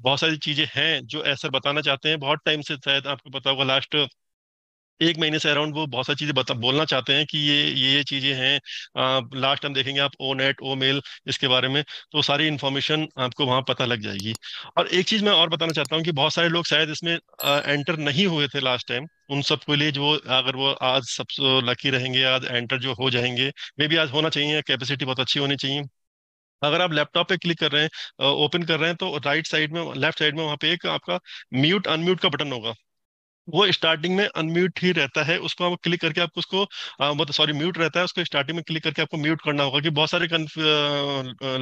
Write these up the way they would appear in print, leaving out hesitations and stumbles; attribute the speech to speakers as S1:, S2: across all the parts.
S1: बहुत सारी चीजें हैं जो ऐसा बताना चाहते हैं बहुत टाइम से, शायद आपको पता होगा लास्ट एक महीने से अराउंड वो बहुत सारी चीजें बोलना चाहते हैं कि ये चीजें हैं। लास्ट टाइम देखेंगे आप ओ नेट ओ मेल इसके बारे में, तो सारी इन्फॉर्मेशन आपको वहां पता लग जाएगी। और एक चीज मैं और बताना चाहता हूँ कि बहुत सारे लोग शायद इसमें एंटर नहीं हुए थे लास्ट टाइम। उन सबके लिए जो अगर वो आज सब लकी रहेंगे, आज एंटर जो हो जाएंगे, मे बी आज होना चाहिए, कैपेसिटी बहुत अच्छी होनी चाहिए। अगर आप लैपटॉप पे क्लिक कर रहे हैं, ओपन कर रहे हैं, तो राइट साइड में लेफ्ट साइड में वहां पे एक आपका म्यूट अनम्यूट का बटन होगा। वो स्टार्टिंग में अनम्यूट ही रहता है, उसको आप क्लिक करके आपको उसको मतलब सॉरी म्यूट रहता है, उसको स्टार्टिंग में क्लिक करके आपको म्यूट करना होगा। कि बहुत सारे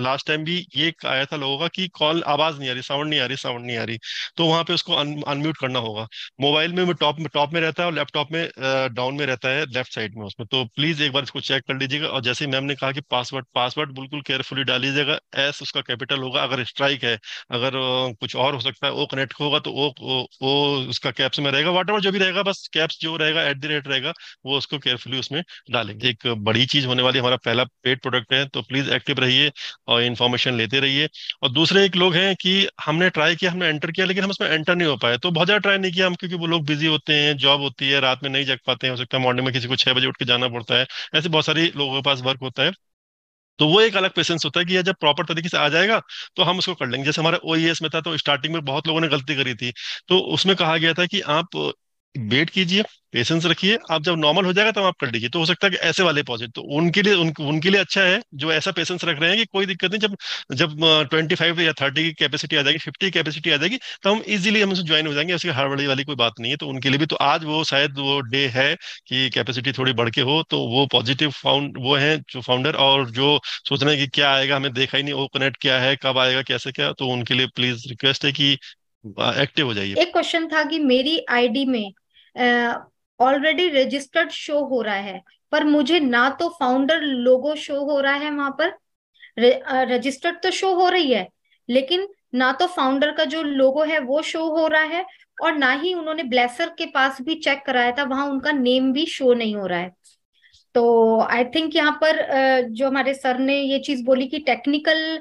S1: लास्ट टाइम भी ये आया था लोगों का कि कॉल आवाज नहीं आ रही, साउंड नहीं आ रही, साउंड नहीं आ रही, तो वहां पे उसको अनम्यूट करना होगा। मोबाइल में वो टॉप में रहता है और लैपटॉप में डाउन में रहता है, लेफ्ट साइड में उसमें। तो प्लीज एक बार इसको चेक कर लीजिएगा। और जैसे मैम ने कहा कि पासवर्ड पासवर्ड बिल्कुल केयरफुली डालिएगा। एस उसका कैपिटल होगा अगर स्ट्राइक है, अगर कुछ और हो सकता है, ओ कनेक्ट होगा तो ओ उसका कैप्स में रहेगा, वट जो भी रहेगा, बस कैप्स जो रहेगा @ रहेगा, वो उसको केयरफुली उसमें डालेंगे। एक बड़ी चीज होने वाली, हमारा पहला पेड प्रोडक्ट है, तो प्लीज एक्टिव रहिए और इन्फॉर्मेशन लेते रहिए। और दूसरे एक लोग हैं कि हमने ट्राई किया, हमने एंटर किया, लेकिन हम उसमें एंटर नहीं हो पाए। तो बहुत ज्यादा ट्राई नहीं किया हम, क्योंकि वो लोग बिजी होते हैं, जॉब होती है, रात में नहीं जग पाते हैं, हो सकता है मॉर्निंग में किसी को 6 बजे उठ के जाना पड़ता है। ऐसे बहुत सारे लोगों के पास वर्क होता है। तो वो एक अलग पेशेंस होता है कि ये जब प्रॉपर तरीके से आ जाएगा तो हम उसको कर लेंगे। जैसे हमारा ओईएस में था, तो स्टार्टिंग में बहुत लोगों ने गलती करी थी। तो उसमें कहा गया था कि आप वेट कीजिए, पेशेंस रखिए, आप जब नॉर्मल हो जाएगा तब आप कर लीजिए। तो हो सकता है कि ऐसे वाले पॉजिटिव, तो उनके लिए अच्छा है जो ऐसा पेशेंस रख रहे हैं कि कोई दिक्कत नहीं, जब जब 25 या 30 की कैपेसिटी आ जाएगी, 50 की कैपेसिटी आ जाएगी, तो हम इजीली हम उसमें ज्वाइन हो जाएंगे। उसकी हड़बड़ी वाली कोई बात नहीं है। तो उनके लिए भी तो आज वो शायद वो डे है कि कैपेसिटी थोड़ी बढ़ के हो। तो वो पॉजिटिव फाउंड वो हैं जो फाउंडर, और जो सोच रहे हैं कि क्या आएगा हमें देखा ही नहीं, वो कनेक्ट क्या है, कब आएगा, कैसे क्या, तो उनके लिए प्लीज रिक्वेस्ट है कि एक्टिव हो जाइए।
S2: एक क्वेश्चन था कि मेरी आईडी में ऑलरेडी रजिस्टर्ड शो हो रहा है, पर मुझे ना तो फाउंडर लोगो शो हो रहा है वहां पर। रजिस्टर्ड तो शो हो रही है, लेकिन ना तो फाउंडर का जो लोगो है वो शो हो रहा है, और ना ही उन्होंने ब्लेसर के पास भी चेक कराया था, वहां उनका नेम भी शो नहीं हो रहा है। तो आई थिंक यहाँ पर जो हमारे सर ने ये चीज बोली कि टेक्निकल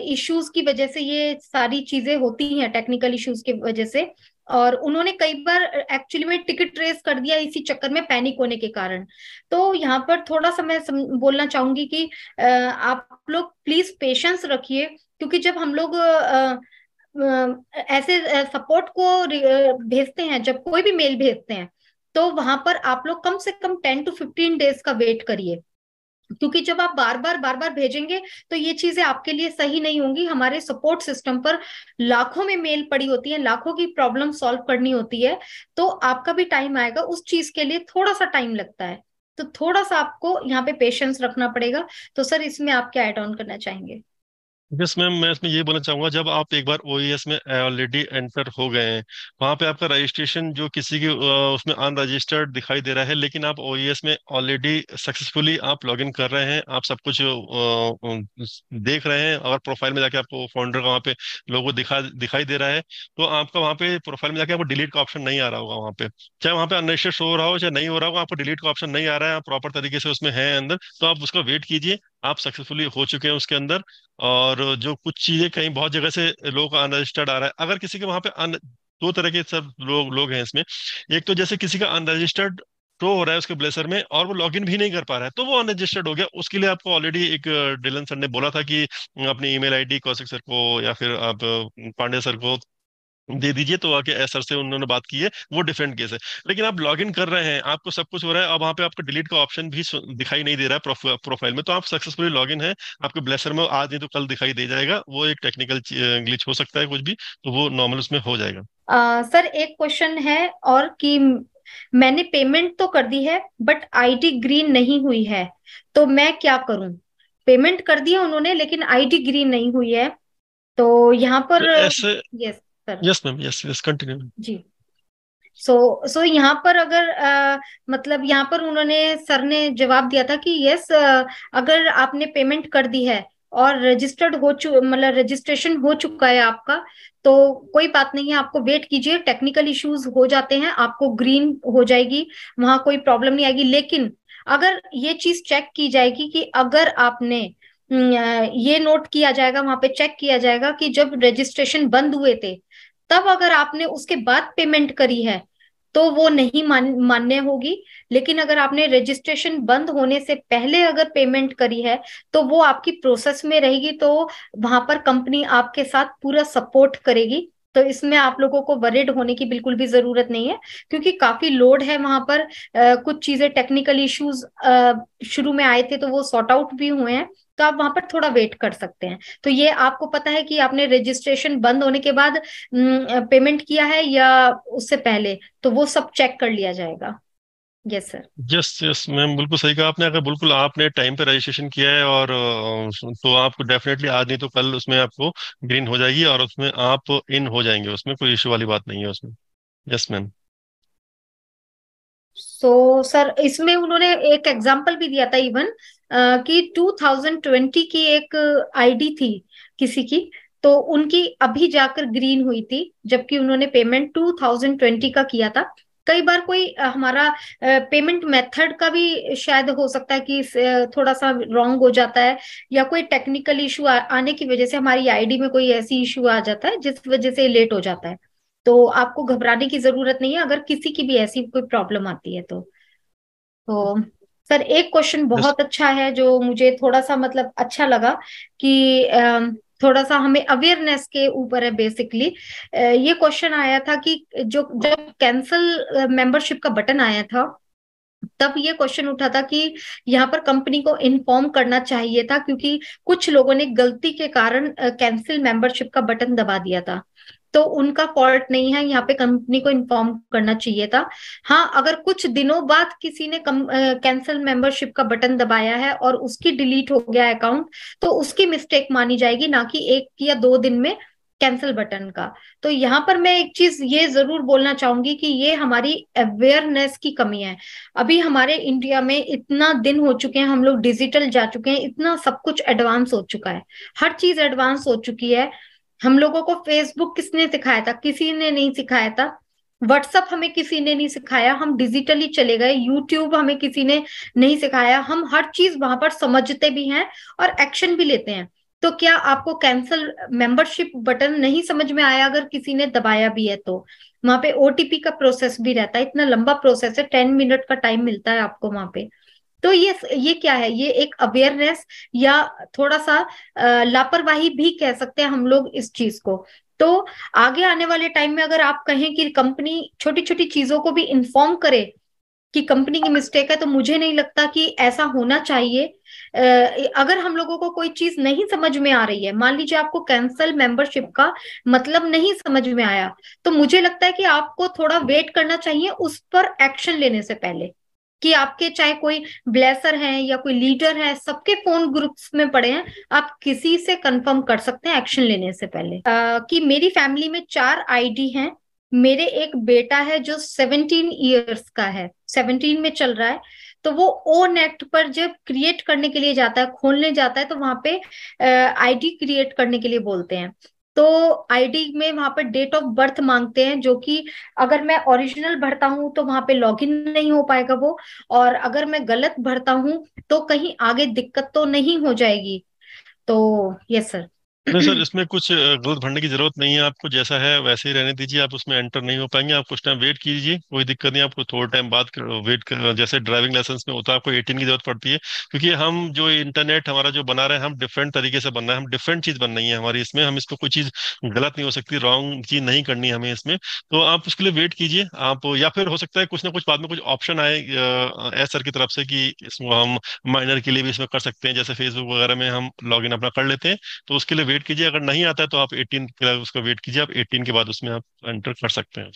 S2: इश्यूज की वजह से ये सारी चीजें होती हैं, टेक्निकल इश्यूज की वजह से। और उन्होंने कई बार एक्चुअली में टिकट रेस कर दिया इसी चक्कर में, पैनिक होने के कारण। तो यहाँ पर थोड़ा सा मैं बोलना चाहूंगी कि आप लोग प्लीज पेशेंस रखिए, क्योंकि जब हम लोग ऐसे सपोर्ट को भेजते हैं, जब कोई भी मेल भेजते हैं, तो वहां पर आप लोग कम से कम 10 to 15 डेज का वेट करिए। क्योंकि जब आप बार बार भेजेंगे तो ये चीजें आपके लिए सही नहीं होंगी। हमारे सपोर्ट सिस्टम पर लाखों में मेल पड़ी होती है, लाखों की प्रॉब्लम सॉल्व करनी होती है। तो आपका भी टाइम आएगा, उस चीज के लिए थोड़ा सा टाइम लगता है। तो थोड़ा सा आपको यहाँ पे पेशेंस रखना पड़ेगा। तो सर, इसमें आप क्या ऐड ऑन करना चाहेंगे?
S1: यस मैम, मैं इसमें ये बोलना चाहूंगा, जब आप एक बार ओईएस में ऑलरेडी एंटर हो गए हैं, वहां पे आपका रजिस्ट्रेशन जो किसी की उसमें अनरजिस्टर्ड दिखाई दे रहा है, लेकिन आप ओईएस में ऑलरेडी सक्सेसफुली आप लॉगिन कर रहे हैं, आप सब कुछ देख रहे हैं। अगर प्रोफाइल में जाके आपको फाउंडर का वहाँ पे लोगो दिखाई दे रहा है, तो आपका वहाँ पे प्रोफाइल में जाके आपको डिलीट का ऑप्शन नहीं आ रहा होगा वहाँ पे। चाहे वहाँ पे अनरजिस्टर्ड शो हो रहा हो चाहे नहीं हो रहा हो, आपको डिलीट का ऑप्शन नहीं आ रहा है, आप प्रॉपर तरीके से उसमें है अंदर, तो आप उसका वेट कीजिए। आप सक्सेसफुली हो चुके हैं उसके अंदर। और जो कुछ चीजें कहीं बहुत जगह से लोग अनरजिस्टर्ड आ रहा है, अगर किसी के वहां पे दो तरह के सब लोग हैं इसमें। एक तो जैसे किसी का अनरजिस्टर्ड शो हो रहा है उसके ब्लेसर में, और वो लॉगिन भी नहीं कर पा रहा है, तो वो अनरजिस्टर्ड हो गया। उसके लिए आपको ऑलरेडी एक डिलन सर ने बोला था कि अपनी ईमेल आईडी कौशिक सर को या फिर आप पांडे सर को दे दीजिए। तो आके सर से उन्होंने बात की है, वो डिफरेंट केस है। लेकिन आप लॉगिन कर रहे हैं, आपको सब कुछ हो रहा है, अब वहां पे आपको डिलीट का ऑप्शन भी दिखाई नहीं दे रहा है प्रोफाइल में, तो आप सक्सेसफुली लॉगिन है। आपके ब्लेसर में आज नहीं तो कल दिखाई दे जाएगा। वो एक टेक्निकल ग्लिच हो सकता है कुछ भी, तो वो नॉर्मल उसमें हो जाएगा।
S2: सर, एक क्वेश्चन है और कि मैंने पेमेंट तो कर दी है, बट आईडी ग्रीन नहीं हुई है, तो मैं क्या करूं? पेमेंट कर दिया उन्होंने, लेकिन आईडी ग्रीन नहीं हुई है। तो यहाँ
S1: तो
S2: पर
S1: ऐसे
S2: yes sir.
S1: Yes ma'am, yes yes continue.
S2: जी। सो यहाँ पर अगर मतलब यहाँ पर उन्होंने, सर ने जवाब दिया था कि यस, अगर आपने पेमेंट कर दी है और रजिस्टर्ड हो चु मतलब रजिस्ट्रेशन हो चुका है आपका, तो कोई बात नहीं है, आपको वेट कीजिए। टेक्निकल इश्यूज हो जाते हैं, आपको ग्रीन हो जाएगी, वहां कोई प्रॉब्लम नहीं आएगी। लेकिन अगर ये चीज चेक की जाएगी कि अगर आपने ये नोट किया जाएगा, वहां पे चेक किया जाएगा कि जब रजिस्ट्रेशन बंद हुए थे तब अगर आपने उसके बाद पेमेंट करी है तो वो नहीं मान्य होगी। लेकिन अगर आपने रजिस्ट्रेशन बंद होने से पहले अगर पेमेंट करी है तो वो आपकी प्रोसेस में रहेगी, तो वहां पर कंपनी आपके साथ पूरा सपोर्ट करेगी। तो इसमें आप लोगों को वरिड होने की बिल्कुल भी जरूरत नहीं है, क्योंकि काफी लोड है वहां पर। कुछ चीजें टेक्निकल इश्यूज शुरू में आए थे तो वो सॉर्ट आउट भी हुए हैं, तो आप वहां पर थोड़ा वेट कर सकते हैं। तो ये आपको पता है कि आपने रजिस्ट्रेशन बंद होने के बाद पेमेंट किया है या उससे पहले, तो वो सब चेक कर लिया जाएगा। Yes sir.
S1: Yes yes ma'am, बिल्कुल सही कहा आपने। अगर बिल्कुल आपने टाइम पे रजिस्ट्रेशन किया है और तो आपको डेफिनेटली आज नहीं तो कल उसमें आपको ग्रीन हो जाएगी और उसमें आप इन हो जाएंगे, उसमें कोई इशू वाली बात नहीं है उसमें। Yes ma'am.
S2: सो सर इसमें उन्होंने एक एग्जांपल भी दिया था इवन, कि 2020 की एक आईडी थी किसी की, तो उनकी अभी जाकर ग्रीन हुई थी, जबकि उन्होंने पेमेंट 2020 का किया था। कई बार कोई हमारा पेमेंट मेथड का भी शायद हो सकता है कि थोड़ा सा रॉन्ग हो जाता है, या कोई टेक्निकल इशू आने की वजह से हमारी आईडी में कोई ऐसी इशू आ जाता है जिस वजह से लेट हो जाता है। तो आपको घबराने की जरूरत नहीं है अगर किसी की भी ऐसी कोई प्रॉब्लम आती है तो सर एक क्वेश्चन
S1: यस।
S2: बहुत अच्छा है जो मुझे थोड़ा सा मतलब अच्छा लगा, कि थोड़ा सा हमें अवेयरनेस के ऊपर है बेसिकली। ये क्वेश्चन आया था कि जो जब कैंसल मेंबरशिप का बटन आया था तब ये क्वेश्चन उठा था कि यहाँ पर कंपनी को इन्फॉर्म करना चाहिए था, क्योंकि कुछ लोगों ने गलती के कारण कैंसिल मेंबरशिप का बटन दबा दिया था। तो उनका फॉल्ट नहीं है, यहाँ पे कंपनी को इन्फॉर्म करना चाहिए था। हाँ, अगर कुछ दिनों बाद किसी ने कैंसिल मेंबरशिप का बटन दबाया है और उसकी डिलीट हो गया अकाउंट, तो उसकी मिस्टेक मानी जाएगी, ना कि 1 या 2 दिन में कैंसिल बटन का। तो यहाँ पर मैं एक चीज ये जरूर बोलना चाहूंगी कि ये हमारी अवेयरनेस की कमी है। अभी हमारे इंडिया में इतना दिन हो चुके हैं, हम लोग डिजिटल जा चुके हैं, इतना सब कुछ एडवांस हो चुका है, हर चीज एडवांस हो चुकी है। हम लोगों को फेसबुक किसने सिखाया था? किसी ने नहीं सिखाया था। व्हाट्सअप हमें किसी ने नहीं सिखाया, हम डिजिटली चले गए। यूट्यूब हमें किसी ने नहीं सिखाया, हम हर चीज वहां पर समझते भी हैं और एक्शन भी लेते हैं। तो क्या आपको कैंसल मेंबरशिप बटन नहीं समझ में आया अगर किसी ने दबाया भी है तो? वहां पे ओटीपी का प्रोसेस भी रहता है, इतना लंबा प्रोसेस है, 10 मिनट का टाइम मिलता है आपको वहां पे। तो ये क्या है? ये एक अवेयरनेस या थोड़ा सा लापरवाही भी कह सकते हैं हम लोग इस चीज को। तो आगे आने वाले टाइम में अगर आप कहें कि कंपनी छोटी छोटी चीजों को भी इन्फॉर्म करे कि कंपनी की मिस्टेक है, तो मुझे नहीं लगता कि ऐसा होना चाहिए। अगर हम लोगों को कोई चीज नहीं समझ में आ रही है, मान लीजिए आपको कैंसल मेंबरशिप का मतलब नहीं समझ में आया, तो मुझे लगता है कि आपको थोड़ा वेट करना चाहिए उस पर एक्शन लेने से पहले। कि आपके चाहे कोई ब्लेसर है या कोई लीडर है, सबके फोन ग्रुप्स में पड़े हैं, आप किसी से कंफर्म कर सकते हैं एक्शन लेने से पहले। कि मेरी फैमिली में 4 आईडी हैं। मेरे एक बेटा है जो 17 ईयर्स का है, 17 में चल रहा है। तो वो ओ नेट पर जब क्रिएट करने के लिए जाता है, खोलने जाता है, तो वहां पे आईडी क्रिएट करने के लिए बोलते हैं। तो आईडी में वहां पर डेट ऑफ बर्थ मांगते हैं, जो कि अगर मैं ओरिजिनल भरता हूं तो वहां पे लॉगिन नहीं हो पाएगा वो, और अगर मैं गलत भरता हूं तो कहीं आगे दिक्कत तो नहीं हो जाएगी। तो यस सर।
S1: नहीं सर, इसमें कुछ गलत भरने की जरूरत नहीं है। आपको जैसा है वैसे ही रहने दीजिए। आप उसमें एंटर नहीं हो पाएंगे, आप कुछ टाइम वेट कीजिए, कोई दिक्कत नहीं। आपको थोड़ा टाइम बाद वेट कर, जैसे ड्राइविंग लाइसेंस में होता है आपको 18 की जरूरत पड़ती है। क्योंकि हम जो इंटरनेट हमारा जो बना रहे हैं, हम डिफरेंट तरीके से बन रहे हैं, हम डिफरेंट चीज बन रही है हमारी इसमें। हम इसको कोई चीज गलत नहीं हो सकती, रॉन्ग चीज नहीं करनी है हमें इसमें। तो आप उसके लिए वेट कीजिए आप, या फिर हो सकता है कुछ ना कुछ बाद में कुछ ऑप्शन आए एस सर की तरफ से कि इसमें हम माइनर के लिए भी इसमें कर सकते हैं, जैसे फेसबुक वगैरह में हम लॉग इन अपना कर लेते हैं। तो उसके लिए वेट कीजिए। अगर नहीं आता है तो आप 18 के लिए उसका वेट कीजिए, आप 18 के बाद उसमें आप एंटर कर सकते हैं।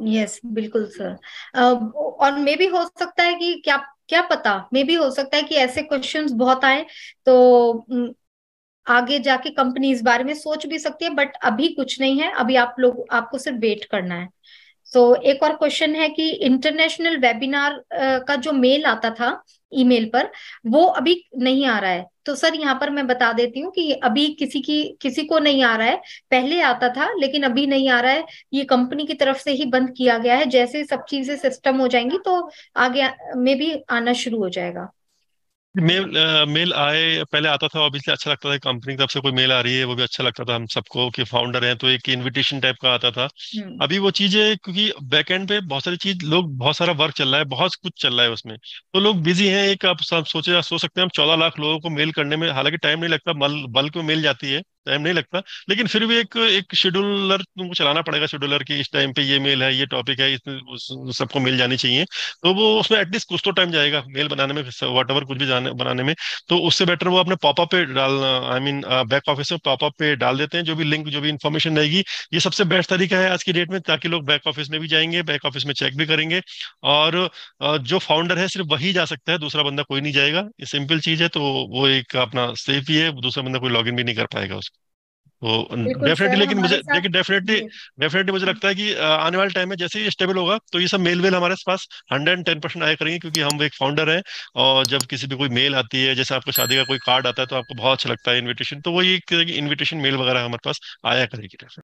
S2: यस बिल्कुल सर। और मे भी हो सकता है कि क्या क्या पता, मे भी हो सकता है कि ऐसे क्वेश्चंस बहुत आए, तो आगे जाके कंपनी इस बारे में सोच भी सकती है, बट अभी कुछ नहीं है, अभी आप लोग आपको सिर्फ वेट करना है। सो एक और क्वेश्चन है कि इंटरनेशनल वेबिनार का जो मेल आता था ईमेल पर, वो अभी नहीं आ रहा है। तो सर यहाँ पर मैं बता देती हूँ कि अभी किसी को नहीं आ रहा है। पहले आता था लेकिन अभी नहीं आ रहा है। ये कंपनी की तरफ से ही बंद किया गया है, जैसे सब चीजें सिस्टम हो जाएंगी तो आगे में भी आना शुरू हो जाएगा।
S1: मेल आए, पहले आता था ऑब्वियसली, अच्छा लगता था, कंपनी की तरफ से कोई मेल आ रही है वो भी अच्छा लगता था हम सबको कि फाउंडर हैं, तो एक इनविटेशन टाइप का आता था।
S2: हम्म।
S1: अभी वो चीजें, क्योंकि बैकएंड पे बहुत सारी चीज, लोग बहुत सारा वर्क चल रहा है, बहुत कुछ चल रहा है उसमें, तो लोग बिजी हैं। एक आप सब सोच सकते हैं हम 14 लाख लोगों को मेल करने में, हालांकि टाइम नहीं लगता, बल्क में मेल जाती है, टाइम नहीं लगता, लेकिन फिर भी एक एक शेड्यूलर तुमको चलाना पड़ेगा, शेड्यूलर की इस टाइम पे ये मेल है, ये टॉपिक है, इसमें सबको मेल जानी चाहिए। तो वो उसमें एटलीस्ट कुछ तो टाइम जाएगा मेल बनाने में, वट एवर कुछ भी बनाने में। तो उससे बेटर वो अपने पॉपअप पे डालना, आई मीन बैक ऑफिस में पॉपअप पे डाल देते हैं जो भी लिंक, जो भी इंफॉर्मेशन रहेगी। ये सबसे बेस्ट तरीका है आज की डेट में, ताकि लोग बैक ऑफिस में भी जाएंगे, बैक ऑफिस में चेक भी करेंगे, और जो फाउंडर है सिर्फ वही जा सकता है, दूसरा बंदा कोई नहीं जाएगा, ये सिंपल चीज है। तो वो एक अपना सेफ ही है, दूसरा बंदा कोई लॉगिन भी नहीं कर पाएगा उसको। तो
S2: बिल्कुल
S1: डेफिनेटली,
S2: सर,
S1: लेकिन
S2: हमारे
S1: मुझे,
S2: साथ
S1: लेकिन डेफिनेटली,
S2: ये।
S1: डेफिनेटली मुझे
S2: हाँ।
S1: लगता है कि आने वाले टाइम में जैसे ही स्टेबल होगा तो ये सब मेल वेल हमारे पास 110% आया करेंगे, क्योंकि हम एक फाउंडर हैं। और जब किसी भी कोई मेल आती है, जैसे आपको शादी का कोई कार्ड आता है तो आपको बहुत अच्छा लगता है इनविटेशन, तो वो एक इनविटेशन मेल वगैरह हमारे पास आया करेगी।